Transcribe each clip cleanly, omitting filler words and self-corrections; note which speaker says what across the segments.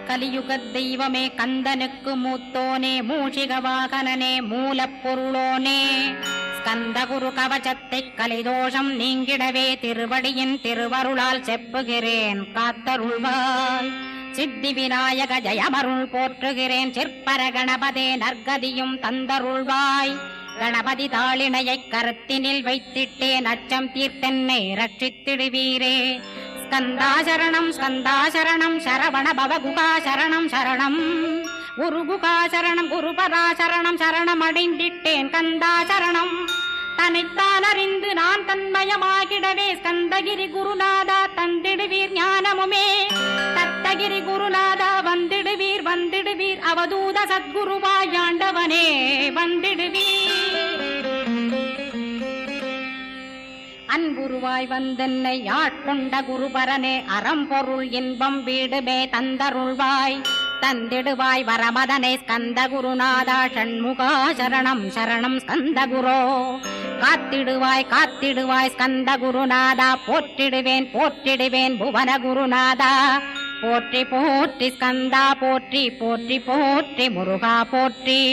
Speaker 1: கலியுக தெய்வமே கந்தனுக்கு மூத்தோனே மூஷிக வாகனனே மூலப்பொருளோனே ஸ்கந்தகுரு கவசத்தை கலிதோஷம் நீங்கிடவே திருவடியின் திருவருளால் செப்புகிறேன் காத்தருள்வாய். சித்தி விநாயக ஜயமருள் போற்றுகிறேன் சிற்பர கணபதே நற்கதியும் தந்தருள்வாய். கணபதி தாளினையை கருத்தினில் வைத்திட்டேன் அச்சம் தீர்த்தென்னை ரட்சித்திடுவீரே. ஸ்கந்தாசரணம் ஸ்கந்தாசரணம் சரவண பவகுகாசரணம் சரணம் குருகுகாசரணம் குருபராசரணம் சரணம் அடைந்திட்டேன் கந்தாசரணம். தன்னைத்தான் அறிந்து நான் தன்மயமாகிடவே ஸ்கந்தகிரி குருநாதா தந்திடுவீர் ஞானமுமே. தத்தகிரி குருநாதா வந்திடுவீர் வந்திடுவீர் அவதூத சத்குருவாயாண்டவனே வந்திடுவீர். அன்புருவாய் வந்தென்னை ஆட்கொண்ட குருபரனே அறம்பொருள் இன்பம் வீடுமே தந்தருள்வாய். தந்திடுவாய் வரமதனை ஸ்கந்த குருநாதா ஷண்முகா சரணம் சரணம் ஸ்கந்த குரோ. காத்திடுவாய் காத்திடுவாய் ஸ்கந்த குருநாதா போற்றிடுவேன் போற்றிடுவேன் புவன குருநாதா. போற்றி போற்றி ஸ்கந்தா போற்றி போற்றி போற்றி முருகா போற்றி.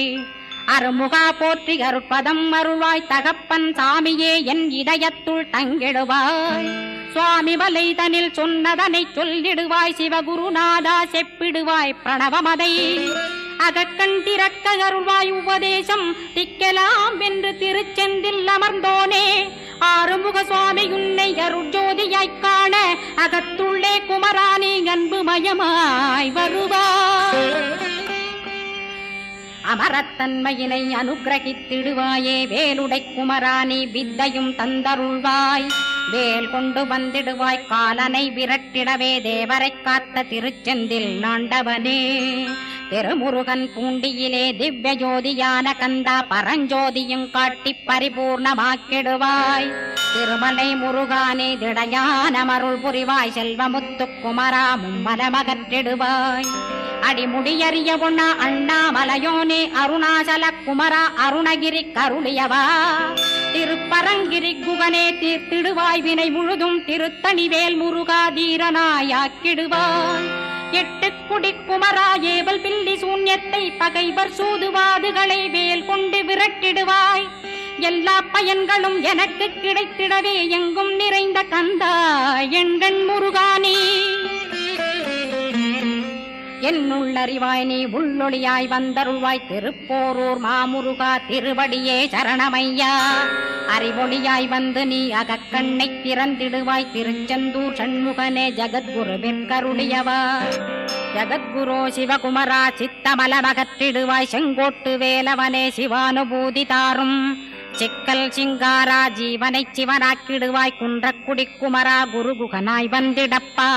Speaker 1: அருமுகா போற்றி அருட்பதம் அருள்வாய் தகப்பன் சாமியே என் இதயத்துள் தங்கிடுவாய். சுவாமி வலைதனில் சொன்னதனை சொல்லிடுவாய் சிவகுருநாதா செப்பிடுவாய் பிரணவமதை. அகக்கண் திறக்க அருள்வாய் உபதேசம் திக்கலாம் என்று திருச்செந்தில் அமர்ந்தோனே. ஆறுமுக சுவாமி உன்னை அருட்ஜோதியாய்க் காண அகத்துள்ளே குமராணி அன்புமயமாய் வருவாய். அமரத்தன்மையினை அனுகிரகித்திடுவாயே வேலுடை குமராணி வித்தையும் தந்தருள்வாய். வேல் கொண்டு வந்திடுவாய் காலனை விரட்டிடவே தேவரை காத்த திருச்செந்தில் நாண்டவனே. திருமுருகன் பூண்டியிலே திவ்ய ஜோதியான கந்தா பரஞ்சோதியும் காட்டி பரிபூர்ணமாக்கிடுவாய். திருமலை முருகானே திடையான மருள் புரிவாய் செல்வமுத்து குமரா மும்மலமகற்றிடுவாய். அடிமுடியறிய பொண்ணா அண்ணாமலையோனே அருணாசல குமரா அருணகிரி கருளியவா. திருப்பரங்கிரி குகனே தீர்த்திடுவாய் வினை முழுதும் திருத்தணிவேல் முருகா தீரனாயாக்கிடுவாய். எட்டு குடி குமரா ஏவல் பில்லி சூன்யத்தை பகைவர் சூதுவாதுகளை வேல் கொண்டு விரட்டிடுவாய். எல்லா பயன்களும் எனக்கு கிடைத்திடவே எங்கும் நிறைந்த கந்தா எண்கண் முருகானே. என்னுள்ளறிவாய் நீ உள்ளொளியாய் வந்தருள்வாய் திருப்போரூர் மாமுருகா திருவடியே சரணமையா. அறிவொளியாய் வந்து நீ அகக்கண்ணை திறந்திடுவாய் திருச்செந்தூர் சண்முகனே ஜகத்குருவிற்கருளியவா. ஜகத்குரோ சிவகுமரா சித்தமலமகற்றிடுவாய் செங்கோட்டு வேலவனே சிவானுபூதி தாரும். சிக்கல் சிங்காரா ஜீவனை சிவனாக்கிடுவாய் குன்றக்குடி குமரா குருகுகனாய் வந்திடப்பா.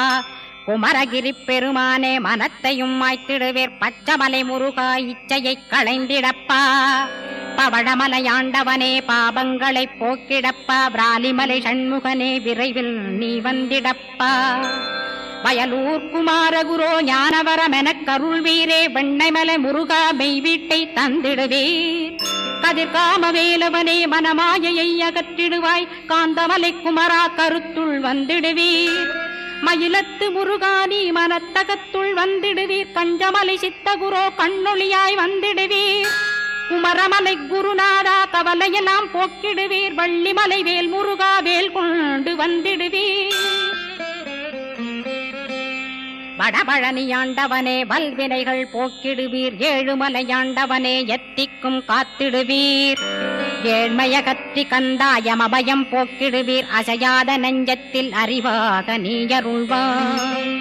Speaker 1: குமரகிரி பெருமானே மனத்தையும் மாய்த்திடுவேர் பச்சமலை முருகா இச்சையை களைந்திடப்பா. பவழமலையாண்டவனே பாபங்களை போக்கிடப்பா. பிராலிமலை சண்முகனே விரைவில் நீ வந்திடப்பா. வயலூர் குமாரகுரோ ஞானவரமெனக் கருள்வீரே வெண்ணைமலை முருகா மெய் வீட்டை தந்திடுவீர். கதிர்காம வேலவனே மனமாயையை அகற்றிடுவாய் காந்தமலை குமரா கருத்துள் வந்திடுவீர். மயிலத்து முருகானி மனத்தகத்துள் வந்திடுவீர். கஞ்சமலை சித்தகுரோ கண்ணொளியாய் வந்திடுவீர். குமரமலை குருநாதா கவலையெல்லாம் போக்கிடுவீர். வள்ளிமலை வேல் முருகா வேல் கொண்டு வந்திடுவீர். வடபழனியாண்டவனே வல்வினைகள் போக்கிடுவீர். ஏழுமலையாண்டவனே எத்திக்கும் காத்திடுவீர். ஏழ்மையகற்றி கந்தாயம் அபயம் போக்கிடுவீர். அசையாத நெஞ்சத்தில் அறிவாக நீயருள்வாய்.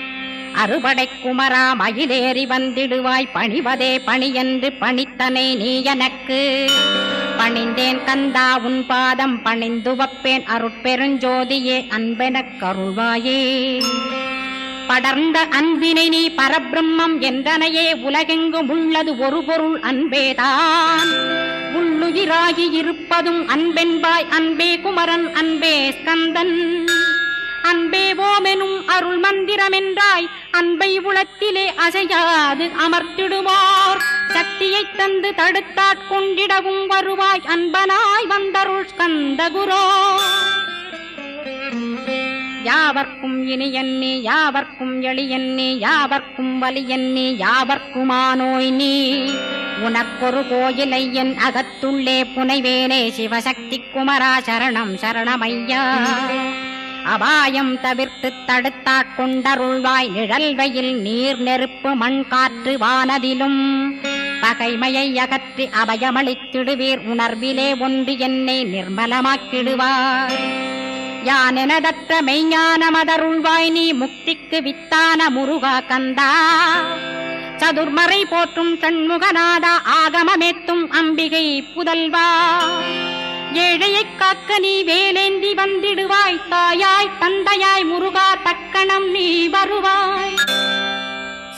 Speaker 1: அறுபடை குமரா மயிலேறி வந்திடுவாய். பணிவதே பணியென்று பணித்தனை நீ எனக்கு. பணிந்தேன் கந்தா உன் பாதம் பணிந்து வப்பேன் அருட்பெருஞ்சோதியே அன்பெனக் கருள்வாயே. படர்ந்த அன்பினை நீ பரபிரம்மம் என்றனையே உலகெங்கும் உள்ளது ஒரு பொருள் அன்பேதான். உள்ளுயிராகி இருப்பதும் அன்பென்பாய் அன்பே குமரன் அன்பே ஸ்கந்தன். அன்பே ஓமெனும் அருள் மந்திரமென்றாய் அன்பை உளத்திலே அசையாது அமர்த்திடுவார். சக்தியை தந்து தடுத்தாட்கொண்டிடவும் வருவாய் அன்பனாய் வந்தருள் ஸ்கந்த குரோ. யா யாவர்க்கும் இனியன்னி யாவர்க்கும் எளியன்னி யாவர்க்கும் வலியன்னி யாவர்க்குமானோய் நீ உனக்கொரு கோயிலை என் அகத்துள்ளே புனைவேனே சிவசக்தி குமரா சரணம் சரணமையா அபாயம் தவிர்த்து தடுத்தாட்கொண்டருள்வாய் நிழல்வையில் நீர் நெருப்பு மண் காற்று வானதிலும் பகைமையை அகற்றி அபயமளித்திடுவீர் உணர்விலே ஒன்று என்னை நிர்மலமாக்கிடுவார் யானெனதற்ற மெய்ஞானமதருள்வாய் நீ முக்திக்கு வித்தான முருகா கந்தா சதுர்மறை போற்றும் சண்முகநாதா ஆகமமேத்தும் அம்பிகை புதல்வா ஏழையை காக்க நீ வேலேந்தி வந்திடுவாய் தாயாய் தந்தையாய் முருகா தக்கணம் நீ வருவாய்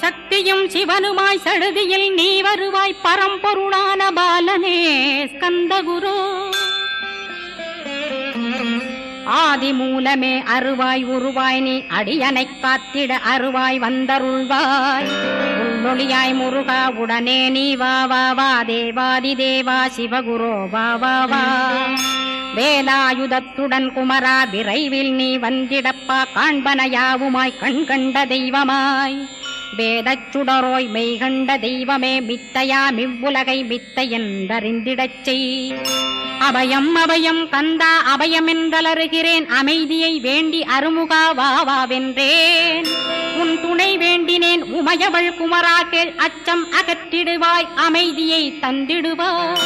Speaker 1: சக்தியும் சிவனுமாய் சடுதியில் நீ வருவாய் பரம்பொருளான பாலனே ஸ்கந்தகுரு ஆதி மூலமே அருவாய் உருவாய் நீ அடியனை காத்திட அருவாய் வந்தருள்வாய் உள்ளொளியாய் முருகா உடனே நீ வா வா வா தேவாதி தேவா சிவகுரோ வா வா வா வேலாயுதத்துடன் குமரா விரைவில் நீ வந்திடப்பா காண்பன யாவுமாய் கண் கண்ட தெய்வமாய் வேதச் சுடரோய் மெய்கண்ட தெய்வமே மித்தையா மிவ்வுலகை மித்தை என்றறிந்திடச் செய் அபயம் அபயம் கந்தா அபயம் என்றலறுகிறேன் அமைதியை வேண்டி அருமுகா வாவென்றேன் உன் துணை வேண்டினேன் உமையவள் குமரா கேள் அச்சம் அகற்றிடுவாய் அமைதியை தந்திடுவாய்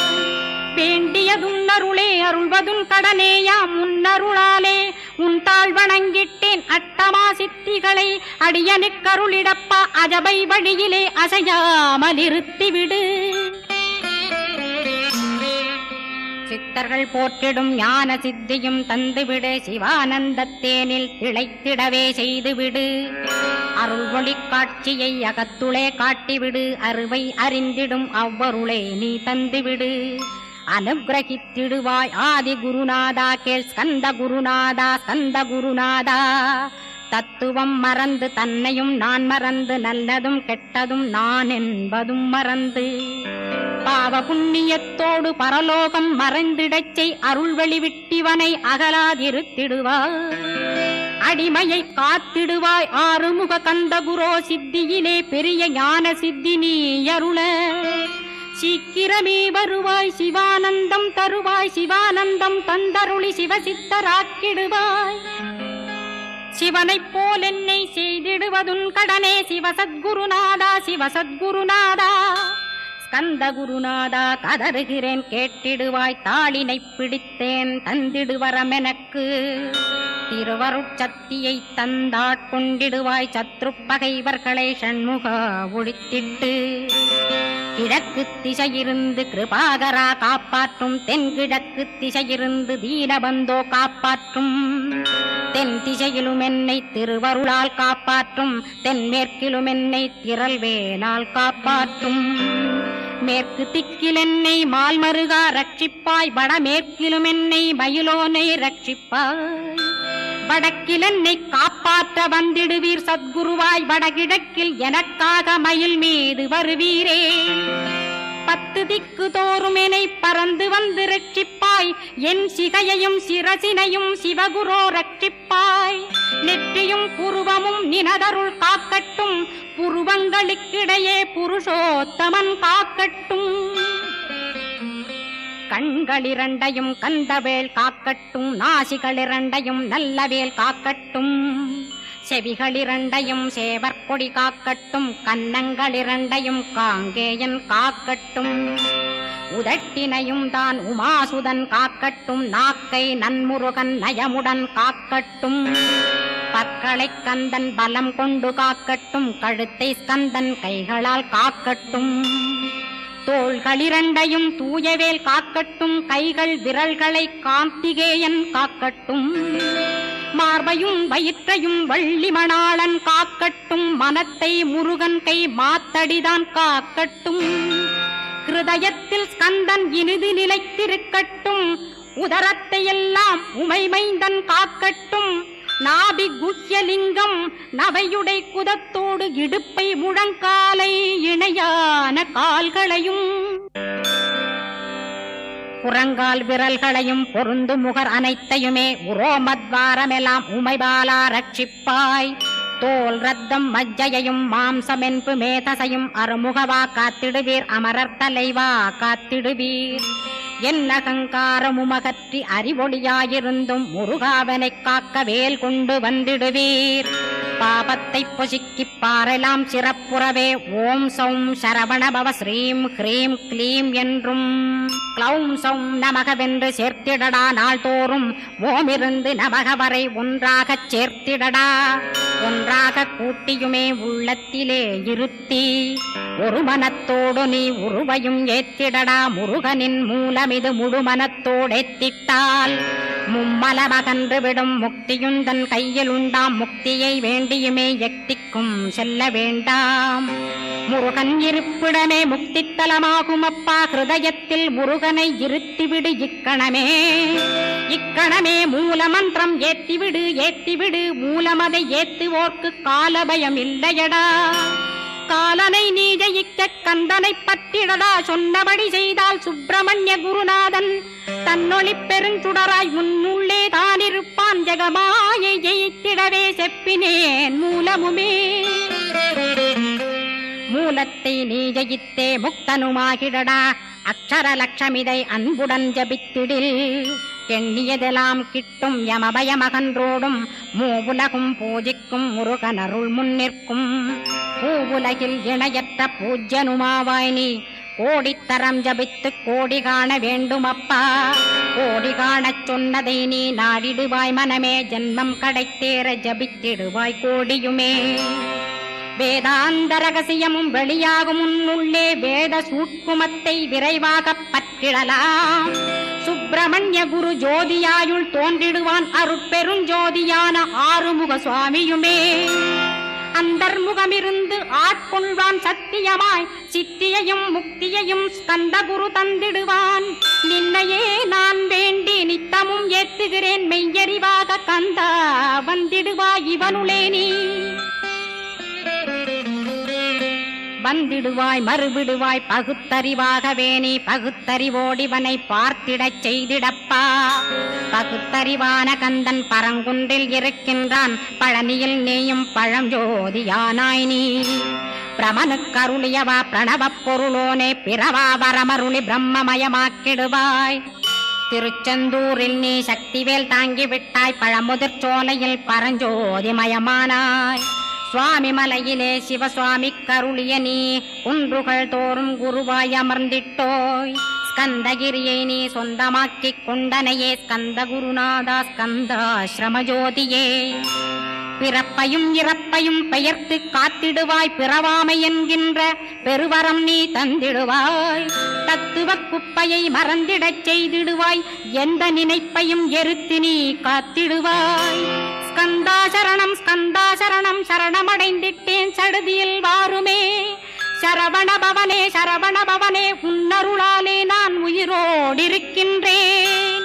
Speaker 1: வேண்டியதும் அருளே அருள்வதும் கடனேயா முன்னருளாலே உன் தாழ் வணங்கிட்டேன் அட்டமா சித்திகளை அடியனுக்கருளிடப்பா அஜபை வழியிலே அசையாமல் இருத்திவிடு சித்தர்கள் போற்றிடும் ஞான சித்தியும் தந்துவிடு சிவானந்தத்தேனில் திளைத்திடவே செய்துவிடு அருள் ஒளி காட்சியை அகத்துளே காட்டிவிடு அருவை அறிந்திடும் அவ்வருளே நீ தந்துவிடு அனுகிரகித்திடுவாய் ஆதி குருநாதா கேள் ஸ்கந்த குருநாதா ஸ்கந்த குருநாதா தத்துவம் மறந்து தன்னையும் நான் மறந்து நல்லதும் கெட்டதும் நான் என்பதும் மறந்து பாவ புண்ணியத்தோடு பரலோகம் மறைந்திடச்சை அருள் வெளிவிட்டிவனை அகலாதிருத்திடுவாய் அடிமையை காத்திடுவாய் ஆறுமுக கந்தகுரோ சித்தியிலே பெரிய ஞான சித்தி நீ அருள சீக்கிரமே வருவாய் சிவானந்தம் தருவாய் சிவானந்தம் தந்தருளி சிவசித்தராக்கிடுவாய் சிவனைப் போல் என்னை செய்திடுவதுன் கடனே சிவசத்குருநாதா சிவசத்குருநாதா ஸ்கந்த குருநாதா கதறுகிறேன் கேட்டிடுவாய் தாளினை பிடித்தேன் தந்திடுவரமெனக்கு திருவருட்சக்தியை தந்தாட்கொண்டிடுவாய் சத்ரு பகைவர்களை ஷண்முகா ஒழித்திட்டு கிழக்கு திசையிருந்து கிருபாகரா காப்பாற்றும் தென்கிழக்கு திசையிருந்து தீனபந்தோ காப்பாற்றும் தென் திசையிலும் என்னை திருவருளால் காப்பாற்றும் தென்மேற்கிலும் என்னை திரள்வேலால் காப்பாற்றும் மேற்கு திக்கில் என்னை மால்மருகா ரட்சிப்பாய் வடமேற்கிலும் என்னை மயிலோனை ரட்சிப்பாய் வடக்கில் என்னை காப்பாற்ற வந்திடுவீர் சத்குருவாய் வடகிழக்கில் எனக்காக மயில் மீது வருவீரே 10 திக்கு தோறும் என்னை பறந்து வந்து ரட்சிப்பாய் என் சிகையையும் சிரசினையும் சிவகுரோ ரட்சிப்பாய் நெற்றியும் புருவமும் நினதருள் காக்கட்டும் புருவங்களுக்கிடையே புருஷோத்தமன் காக்கட்டும் கண்களிரண்டையும் கந்தவேல் காக்கட்டும் நாசிகளிரண்டையும் நல்லவேல் காக்கட்டும் செவிகளிரண்டையும் சேவற்கொடி காக்கட்டும் கன்னங்களிரண்டையும் காங்கேயன் காக்கட்டும் உதட்டினையும் தான் உமாசுதன் காக்கட்டும் நாக்கை நன்முருகன் நயமுடன் காக்கட்டும் பற்களை கந்தன் பலம் கொண்டு காக்கட்டும் கழுத்தை ஸ்கந்தன் கைகளால் காக்கட்டும் தோள்களிரண்டையும் தூயவேல் காக்கட்டும் கைகள் விரல்களை கார்த்திகேயன் காக்கட்டும் மார்பையும் வயிற்றையும் வள்ளி மணாளன் காக்கட்டும் மனத்தை முருகன் கை மாத்தடிதான் காக்கட்டும் ஹிருதயத்தில் ஸ்கந்தன் இனிது நிலைத்திருக்கட்டும் உதரத்தை எல்லாம் உமைமைந்தன் காக்கட்டும் நாபி குஹ்யலிங்கம் நவையுடை குதத்தோடு இடுப்பை முழங்காலை இணையான கால்களையும் புறங்கால் விரல்களையும் பொருந்து முகர் அனைத்தையுமே உரோமத்வாரமெல்லாம் உமைபாலா ரட்சிப்பாய். தோல் ரத்தம் மஜ்ஜையையும் மாம்சமென்பு மேதசையும் அருமுகவா காத்திடுவீர். அமரர் தலைவா காத்திடுவீர். என் அகங்காரமுமகற்றி அறிவொளியாயிருந்தும் முருகாவனைக் காக்க வேல் கொண்டு வந்திடுவீர். பாபத்தை பொசுக்கிப் பாரெலாம் சிறப்புறவே ஓம் சௌம் சரவணபவ ஸ்ரீம் ஹ்ரீம் க்ளீம் என்றும் க்ளௌம் சௌம் நமகவென்று சேர்த்திடடா. நாள்தோறும் ஓமிருந்து நமக வரை ஒன்றாகச் சேர்த்திடடா. ஒன்றாக கூட்டியுமே உள்ளத்திலே இருத்தி ஒரு மனத்தோடு நீ உருவையும் ஏத்திடடா. முருகனின் மூலமிது முழு மனத்தோடேத்திட்டால் மும்மலமகன்று விடும். முக்தியுந்தன் கையில் உண்டாம். முக்தியை வேண்டியுமே எக்திக்கும் செல்ல வேண்டாம். முருகன் இருப்பிடமே முக்தித்தலமாகும் அப்பா. ஹிருதயத்தில் முருகனை இருத்திவிடு இக்கணமே. இக்கணமே மூலமந்திரம் ஏத்திவிடு ஏத்திவிடு. மூலமதை ஏத்துவோர்க்கு காலபயம் இல்லையடா. காலனை நீ ஜெயிக்க கந்தனை பற்றிடடா. சொன்னபடி செய்தால் சுப்பிரமணிய குருநாதன் தன்னொளி பெருஞ்சுடராய் முன்னுள்ளே தானிருப்பான். ஜெகமாயை ஜெயித்திடவே செப்பினேன் மூலமுமே. மூலத்தை நீ ஜெயித்தே முக்தனுமாகிடடா. அக்ஷர லட்சமிதை அன்புடன் ஜபித்திடில் எண்ணியதெல்லாம் கிட்டும். யமபயமகன்றோடும் மூவுலகும் பூஜிக்கும் முருகனருள் முன்னிற்கும். பூவுலகில் இணையற்ற பூஜ்யனுமாவாய் நீ. கோடித்தரம் ஜபித்து கோடி காண வேண்டுமப்பா. கோடி காணச் சொன்னதை நீ நாடிடுவாய் மனமே. ஜென்மம் கடைத்தேற ஜபித்திடுவாய் கோடியுமே. வேதாந்த ரகசியமும் வெளியாகும் உன்னுள்ளே. வேத சூட்குமத்தை விரைவாகப் பற்றிடலாம். சுப்பிரமணிய குரு ஜோதியாயுள் தோன்றிடுவான். அருட்பெருஞ்சோதியான ஆறுமுக சுவாமியுமே. அந்தர்முகமிருந்து ஆட்கொள்வான் சத்தியமாய். சித்தியையும் முக்தியையும் ஸ்கந்த குரு தந்திடுவான். நின்னையே நான் வேண்டி நித்தமும் ஏத்துகிறேன் மெய்யறிவாக. கந்தா வந்திடுவாய் இவனுளே நீ. வந்திடுவாய் மறுவிடுவாய் பகுத்தறிவாகவே நீ. பகுத்தறிவோடிவனை பார்த்திடச் செய்திடப்பா. பகுத்தறிவான கந்தன் பரங்குன்றில் இருக்கின்றான். பழனியில் நீயும் பழஞ்சோதியானாய் நீ. பிரமனுக்கருளியவா பிரணவப் பொருளோனே. பிறவா வரமருளி பிரம்மமயமாக்கிடுவாய். திருச்செந்தூரில் நீ சக்திவேல் தாங்கிவிட்டாய். பழமுதிர் சோலையில் பரஞ்சோதிமயமானாய். சுவாமி மலையிலே சிவசுவாமி கருளிய நீ. குன்றுகள் தோறும் குருவாய் அமர்ந்திட்டோய். ஸ்கந்தகிரியை நீ சொந்தமாக்கிக் கொண்டனையே. ஸ்கந்த குருநாதா ஸ்கந்தாஸ்ரமஜோதியே. பிறப்பையும் இறப்பையும் பெயர்த்து காத்திடுவாய். பிறவாமை என்கின்ற பெருவரம் நீ தந்திடுவாய். தத்துவ குப்பையை மறந்திடச் செய்திடுவாய். எந்த நினைப்பையும் எரித்து நீ காத்திடுவாய். ஸ்கந்தா சரணம் ஸ்கந்தா சரணம். சரணமடைந்திட்டேன் சடுதியில் வாருமே. சரவண பவனே சரவண பவனே. உன்னருளாலே நான் உயிரோடிருக்கின்றேன்.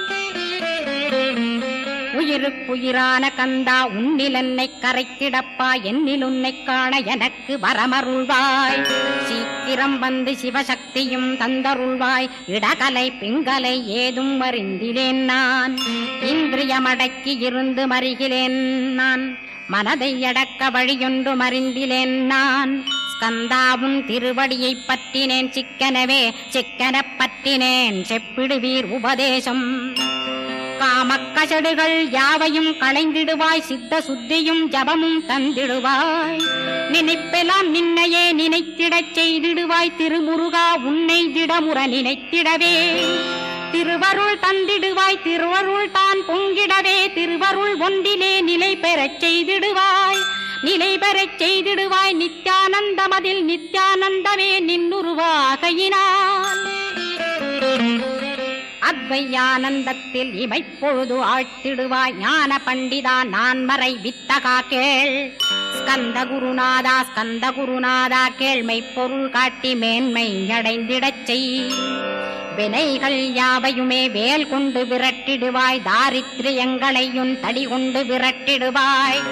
Speaker 1: உயிருக்குயிரான கந்தா உன்னில் என்னை கரைத்திடப்பா. என்னில் உன்னை காண எனக்கு வரமருள்வாய். சீக்கிரம் வந்து சிவசக்தியும் தந்தருள்வாய். இடகலை பிங்கலை ஏதும் அறிந்திலேன் நான். இந்திரியமடக்கி இருந்து மறிகிலேன் நான். மனதை அடக்க வழியொன்று மறிந்திலேன் நான். ஸ்கந்தாவும் திருவடியை பற்றினேன் சிக்கனவே. சிக்கனப் பற்றினேன் செப்பிடுவீர் உபதேசம். காமக்கசடுகள் யாவையும் களைந்திடுவாய். சித்த சுத்தியும் ஜபமும் தந்திடுவாய். நினைப்பெல்லாம் நின்னையே நினைத்திடச் செய்திடுவாய். திருமுருகா உன்னை திடமுற நினைத்திடவே திருவருள் தந்திடுவாய். திருவருள் தான் பொங்கிடவே திருவருள் ஒன்றிலே நிலை பெறச் செய்திடுவாய். நிலை பெறச் செய்திடுவாய். நித்யானந்தமதில் நித்யானந்தமே நின்னுருவாகையினால். அத்வையானந்தத்தில் இமைப்பொழுது ஆழ்த்திடுவாய். ஞான பண்டிதா நான் மறை வித்தகா கேள். ஸ்கந்த குருநாதா கேள்மை பொருள் காட்டி மேன்மை அடைந்திடச் செய். வினைகள் யாவையுமே வேல் கொண்டு விரட்டிடுவாய். தாரித்ரியங்களையும் தடி கொண்டு விரட்டிடுவாய்.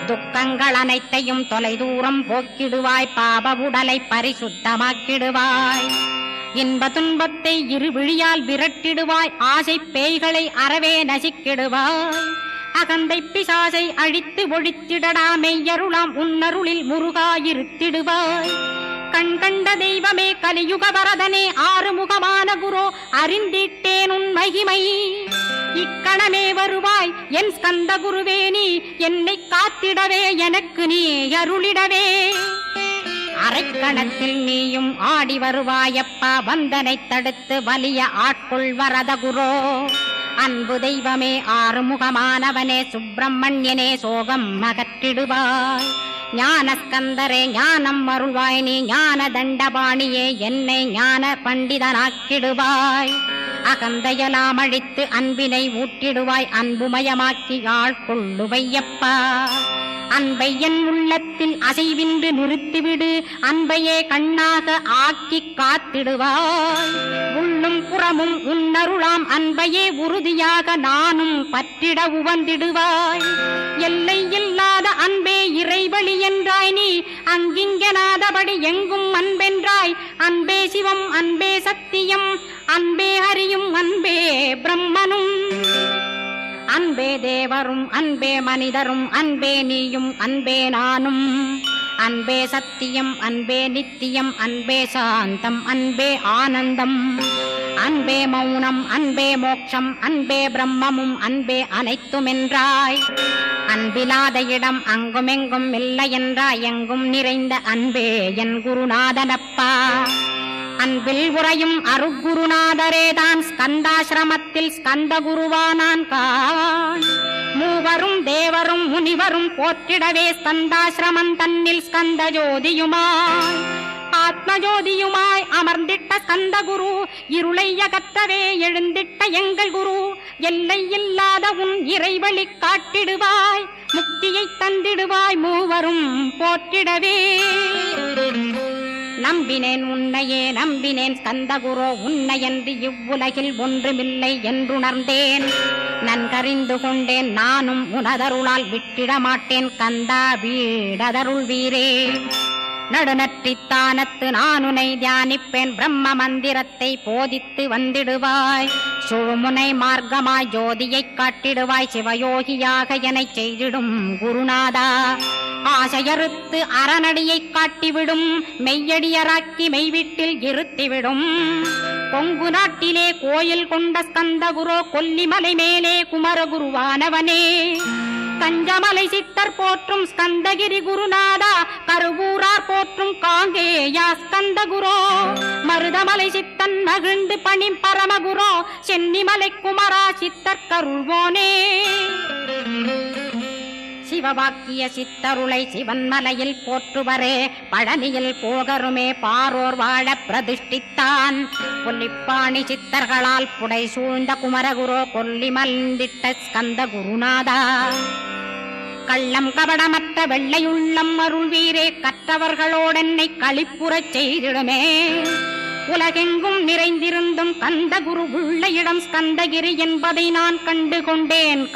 Speaker 1: துக்கங்கள் அனைத்தையும் தொலை தூரம் போக்கிடுவாய். பாப உடலை பரிசுத்தமாக்கிடுவாய். இன்ப துன்பத்தை இருவிழியால் விரட்டிடுவாய். ஆசை பேய்களை அறவே நசிக்கிடுவாய். அகந்தை பிசாசை அழித்து ஒழித்திடடா. மெய்யருளாம் உன்னருளில் முருகாயிருத்திடுவாய். கண் கண்ட தெய்வமே கலியுக வரதனே ஆறுமுகமான குரோ அறிந்திட்டேன் உன் மகிமை. இக்கணமே வருவாய் என் ஸ்கந்த குருவே. நீ என்னை காத்திடவே எனக்கு நீ அருளிடவே. அரைக்கணத்தில் நீயும் ஆடி வருவாயப்பா. வந்தனை தடுத்து வலிய ஆட்கொள் வரத குரோ. அன்பு தெய்வமே ஆறுமுகமானவனே சுப்பிரமணியனே சோகம் அகற்றிடுவாய். ஞானஸ்கந்தரே ஞானம் அருள்வாய். நீ ஞான தண்டபாணியே என்னை ஞான பண்டிதனாக்கிடுவாய். அகந்தையலாம் அழித்து அன்பினை ஊட்டிடுவாய். அன்புமயமாக்கி ஆட்கொள்ளுவையப்பா. அன்பை என் உள்ளத்தில் அசைவின்று நிறுத்திவிடு. அன்பையே கண்ணாக ஆக்கி காத்திடுவாய். உள்ளும் புறமும் உன்னருளாம் அன்பையே உறுதியாக நானும் பற்றிட உவந்திடுவாய். எல்லை இல்லாத அன்பே இறைவழி என்றாய். நீ அங்கிங்கனாதபடி எங்கும் அன்பென்றாய். அன்பே சிவம் அன்பே சத்தியம் அன்பே ஹரியும் அன்பே பிரம்மனும். அன்பே தேவரும் அன்பே மனிதரும் அன்பே நீயும் அன்பே நானும். அன்பே சத்தியம் அன்பே நித்தியம் அன்பே சாந்தம் அன்பே ஆனந்தம். அன்பே மௌனம் அன்பே மோட்சம் அன்பே பிரம்மமும் அன்பே அனைத்துமென்றாய். அன்பிலாத இடம் அங்குமெங்கும் இல்லை என்றாய். எங்கும் நிறைந்த அன்பே என் குருநாதனப்பா. அன்பில் உறையும் அருகுருநாதரேதான் ஸ்கந்தாசிரமத்தில் ஸ்கந்த குருவானான் கான். மூவரும் தேவரும் முனிவரும் போற்றிடவே ஸ்கந்தாசிரமம் தன்னில் ஸ்கந்த ஜோதியுமாய் ஆத்மஜோதியுமாய் அமர்ந்திட்ட ஸ்கந்த குரு. இருளை அகற்றவே எழுந்திட்ட எங்கள் குரு. எல்லை இல்லாத உன் இறைவழி காட்டிடுவாய். முக்தியை தந்திடுவாய் மூவரும் போற்றிடவே. நம்பினேன் உன்னையே நம்பினேன் ஸ்கந்தகுரோ. உன்னையன்றி இவ்வுலகில் ஒன்றுமில்லை என்றுணர்ந்தேன். நன்கறிந்து கொண்டேன் நானும் உனதருளால் விட்டிட மாட்டேன். கந்தா வீடதருள் வீரே. நடுநற்றித்தானத்து நானுனை தியானிப்பேன். பிரம்ம மந்திரத்தை போதித்து வந்திடுவாய். சுழுமுனை மார்க்கமாய் ஜோதியைக் காட்டிடுவாய். சிவயோகியாக எனச் செய்திடும் குருநாதா. ஆசையறுத்து அறநடியை காட்டிவிடும். மெய்யடியராக்கி மெய்வீட்டில் இருத்திவிடும். கொங்கு நாட்டிலே கோயில் கொண்ட ஸ்கந்தகுரோ. கொல்லிமலை மேலே குமரகுருவானவனே. கஞ்சமலை சித்தர் போற்றும் ஸ்கந்தகிரி குருநாதா. கருவூரார் போற்றும் காங்கேயா ஸ்கந்தகுரோ. மருதமலை சித்தன் மகிழ்ந்து பணி பரமகுரோ. சென்னிமலை குமரா சித்தர் கருள்வோனே. சிவவாக்கிய சித்தருளை சிவன்மலையில் போற்றுவரே. பழனியில் போகருமே பாரோர் வாழ பிரதிஷ்டித்தான். கொல்லிப்பாணி சித்தர்களால் புடை சூழ்ந்த குமரகுரோ. கொல்லி மல்ந்திட்ட ஸ்கந்த குருநாதா. கள்ளம் கபடமற்ற வெள்ளையுள்ளம் அருள் வீரே. கற்றவர்களோடென்னை களிப்புறச் செய்திடுமே. உலகெங்கும் நிறைந்திருந்தும் கந்த குரு உள்ள இடம் ஸ்கந்தகிரி என்பதை நான் கண்டுகொண்டேன்.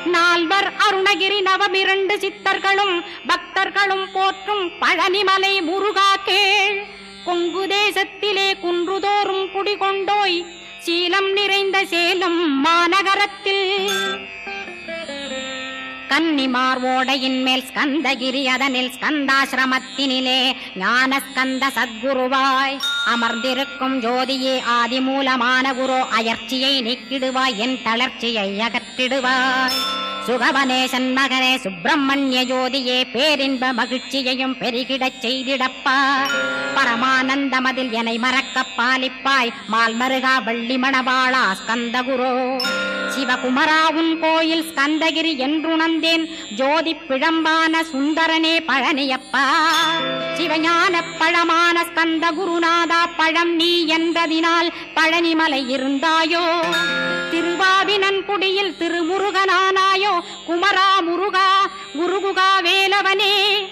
Speaker 1: நால்வர் அருணகிரி நவமிரண்டு சித்தர்களும் பக்தர்களும் போற்றும் பழனிமலை முருகா கேள். கொங்கு தேசத்திலே குன்றுதோறும் குடிகொண்டோய். சீலம் நிறைந்த சேலம் மாநகரத்தில் கன்னிமார் ஓடையின் மேல் ஸ்கந்தகிரி. அதனில் ஸ்கந்தாசிரமத்தினிலே ஞான ஸ்கந்த சத்குருவாய் அமர்ந்திருக்கும் ஜோதியே. ஆதிமூலமான குரு அயற்சியை நீக்கிடுவாய். என் தளர்ச்சியை அகற்றிடுவாய். சுகவனேசன் மகனே சுப்பிரமணிய ஜோதியே. பேரின்ப மகிழ்ச்சியையும் பெருகிடச் செய்திடப்பா. பரமானந்தமதில் என்னை மறக்க பாலிப்பாய். மால்மருகா வள்ளி மணவாளா ஸ்கந்தகுரோ. சிவகுமரா உன் கோயில் ஸ்கந்தகிரி என்றுணர்ந்தேன். ஜோதி பிழம்பான சுந்தரனே பழனியப்பா. சிவஞான பழமான ஸ்கந்த குருநாதா. பழம் நீ என்றதினால் பழனிமலை இருந்தாயோ. திருவாவினன் குடியில் திருமுருகனானாயோ. குமரா முருகா குருகுகா வேலவனே.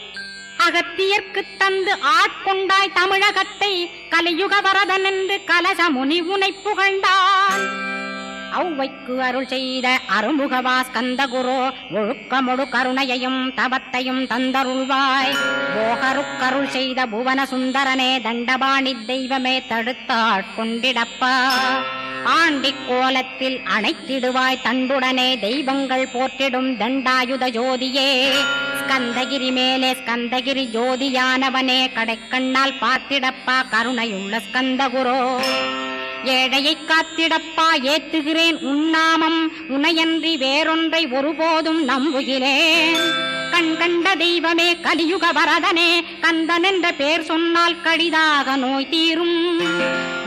Speaker 1: அகத்தியர்க்கு தந்து ஆட்கொண்டாய் தமிழகத்தை. கலியுக வரதன் என்று கலசமுனி உனை புகழ்ந்தான். ஔவைக்கு அருள் செய்த அருமுகவா ஸ்கந்தகுரு ஒழுக்கமொடு கருணையையும் தவத்தையும் தந்தருள்வாய். போகருக்கருள் செய்த புவன சுந்தரனே தண்டபாணி தெய்வமே தடுத்தாட்கொண்டிடப்பா. ஆண்டி கோலத்தில் அணைத்திடுவாய் தண்டுடனே தெய்வங்கள் போற்றிடும் தண்டாயுத ஜோதியே. ஸ்கந்தகிரி மேலே ஸ்கந்தகிரி ஜோதியானவனே கடைக்கண்ணால் பார்த்திடப்பா கருணையுள்ள ஸ்கந்தகுரு. ஏழையை காத்திடப்பா ஏத்துகிறேன் உன்னாமம் உனையன்றி வேறொன்றை ஒருபோதும் நம்புகிறேன். கண் கண்ட தெய்வமே கலியுக வரதனே கந்தன் என்ற பேர் சொன்னால் கடிதாக நோய் தீரும்.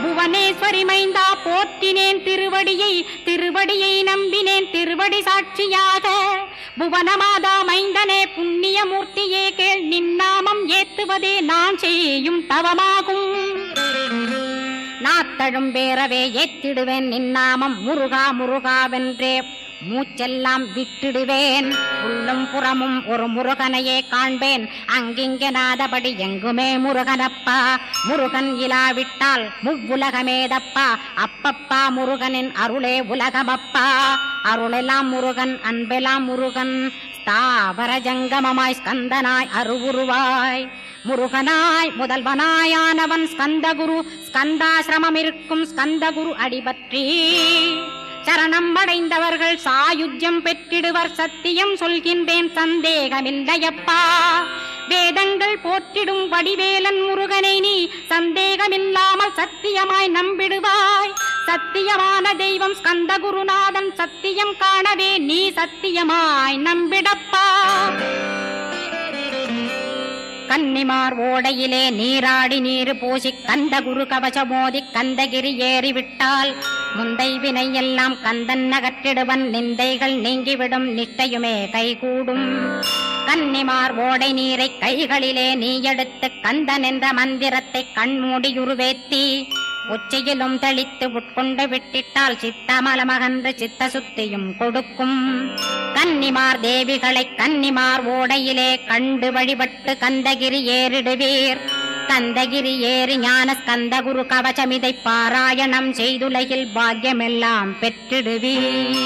Speaker 1: புவனேஸ்வரி மைந்தா போற்றினேன் திருவடியை நம்பினேன் திருவடி சாட்சியாக. புவனமாதா மைந்தனே புண்ணியமூர்த்தியே கேள் நின்னாமம் ஏத்துவதே நான் செய்யும் தவமாகும். நாத்தழும் பேரவே ஏத்திடுவேன் நின்னாமம் முருகா முருகாவென்றே மூச்செல்லாம் விட்டிடுவேன். உள்ளும் புறமும் ஒரு முருகனையே காண்பேன் அங்கிங்கனாதபடி எங்குமே முருகனப்பா. முருகன் இலாவிட்டால் முவ்வுலகமேதப்பா. அப்பப்பா முருகனின் அருளே உலகமப்பா. அருளெல்லாம் முருகன் அன்பெல்லாம் முருகன் ஸ்தாவர ஜங்கமமாய் ஸ்கந்தனாய் அருவுருவாய். முருகனாய் முதல்வனாயானவன் ஸ்கந்தகுரு. ஸ்கந்தாசிரமம் இருக்கும் ஸ்கந்தகுரு அடிபற்றி சரணம் அடைந்தவர்கள் சாயுஜ்யம் பெற்றிடுவர். சத்தியம் சொல்கின்றேன் சந்தேகமில்லையப்பா. வேதங்கள் போற்றிடும் வடிவேலன் முருகனை நீ சந்தேகமில்லாமல் சத்தியமாய் நம்பிடுவாய். சத்தியமான தெய்வம் ஸ்கந்தகுருநாதன் சத்தியம் காணவே நீ சத்தியமாய் நம்பிடப்பா. கன்னிமார் ஓடையிலே நீராடி நீர் பூசி கந்தகுரு கவசமோதி கந்தகிரி ஏறிவிட்டால் முந்தை வினை எல்லாம் கந்தன் நகற்றிடுவன். நிந்தைகள் நீங்கிவிடும் நிஷ்டையுமே கைகூடும். கன்னிமார் ஓடை நீரை கைகளிலே நீ எடுத்து கந்தன் என்ற மந்திரத்தை கண்மூடியுருவேத்தி உச்சியிலும் தெளித்து உட்கொண்டு விட்டிட்டால் சித்தமலமகன்று சித்த சுத்தியும் கொடுக்கும். கன்னிமார் தேவிகளை கன்னிமார் ஓடையிலே கண்டு வழிபட்டு கந்தகிரி ஏறிடுவீர். கந்தகிரி ஏறி ஞான ஸ்கந்தகுரு கவசமிதை பாராயணம் செய்துலகில் பாக்கியமெல்லாம் பெற்றிடுவீர்.